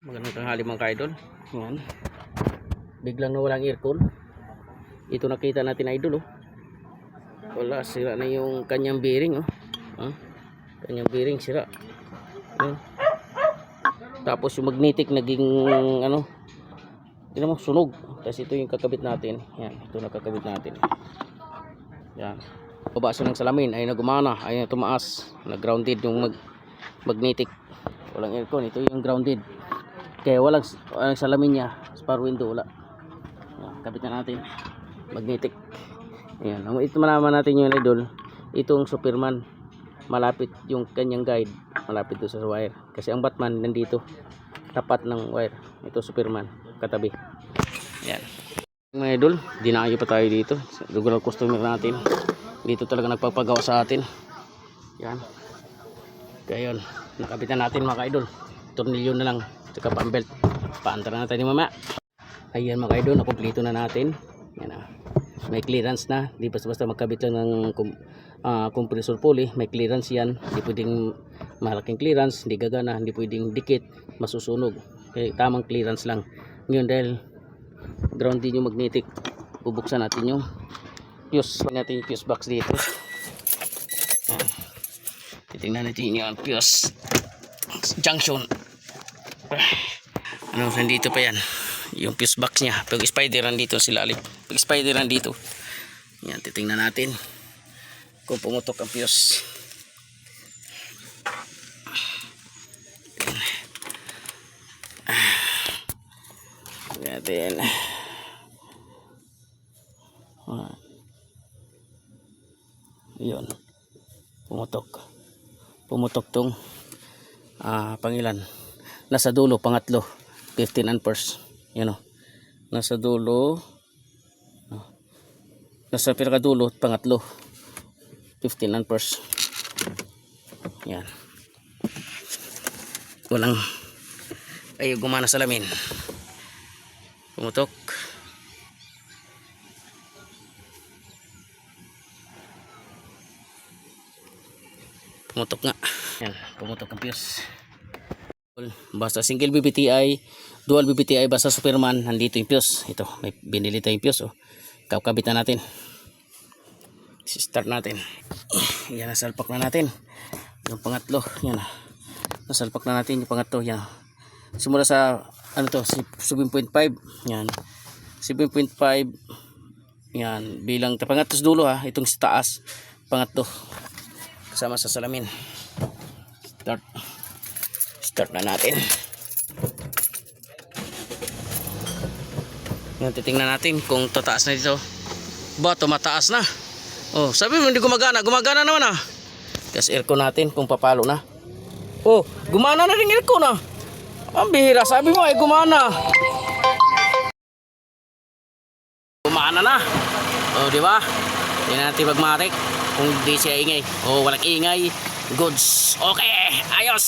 Magandang tanghali mga ka-idol. Yan. Biglang nawalang aircon. Ito nakita natin idol oh. Wala, sira na yung kanyang bearing oh. Kanyang bearing sira. Tapos yung magnetic naging ano, tingnan mo sunog. Tapos ito yung kakabit natin. Yan, ito nakakabit natin. Yan. Pabasa ng salamin ay nagumana, ay tumaas, nag-grounded yung magnetic. Walang aircon, ito yung grounded. Kaya walang salamin niya, spare window wala. Yan, kabit na natin. Magnetic. Ayan, ito malaman natin yung idol. Itong Superman, malapit yung kanyang guide, malapit doon sa wire. Kasi ang Batman nandito, tapat ng wire. Ito Superman, katabi. Ayan. Mga idol, dinayo pa tayo dito. Regular customer natin. Dito talaga nagpapagawa sa atin. Yan. Kaya yun, nakabitan natin mga idol. Tornilyo na lang, tsaka pambelt. Paantar na natin yung mama. Ayan mga idol, nakumpleto na natin. Yan na. May clearance na, di basta magkabit lang ng compressor pulley, may clearance yan. Hindi pwedeng malaking clearance, hindi gagana, hindi pwedeng dikit, masusunog. Kaya tamang clearance lang. Ngayon dahil ground din yung magnetic, bubuksan natin yung fuse. Natin yung fuse box dito. Titingnan natin yung fuse junction. Ano, nandito pa yan yung fuse box nya. Pag spideran dito sila alip. Pag spideran dito. Yan, titingnan natin kung pumutok ang fuse. Natin. Yun. Pumutok tong pangilan. Nasa dulo, pangatlo. 15 amperes. Yan o. Nasa dulo. Nasa pinakadulo, pangatlo. 15 amperes. Yan. Walang ay gumana salamin. Pumutok. Pumutok nga. Yan, pumutok ang fuse. Basta single BBTI, dual BBTI, basta Superman, nandito yung fuse. Ito, may binili tayong fuse oh. Kakabit na natin. Start natin. Yan, nasalpak na natin. Yung pangatlo, yan. Nasalpak na natin yung pangatlo, yan. Simula sa ano to, 7.5. Yan. 7.5. Yan, bilang pangatlo sa dulo ha, itong sa taas, pangatlo. Kasama sa salamin. Start na natin. Ngayon titingnan natin kung tataas na dito. Ba, tumataas na. Oh, sabi mo hindi gumagana. Gumagana naman ah. Kasi aircon natin kung papalo na. Oh, gumana na rin aircon ah. Ang bihira. Sabi mo ay gumana. Gumana na. Oh, di ba? Tingnan natin magmatik kung di siya ingay. Oh, walang ingay. Goods. Okay. Ayos.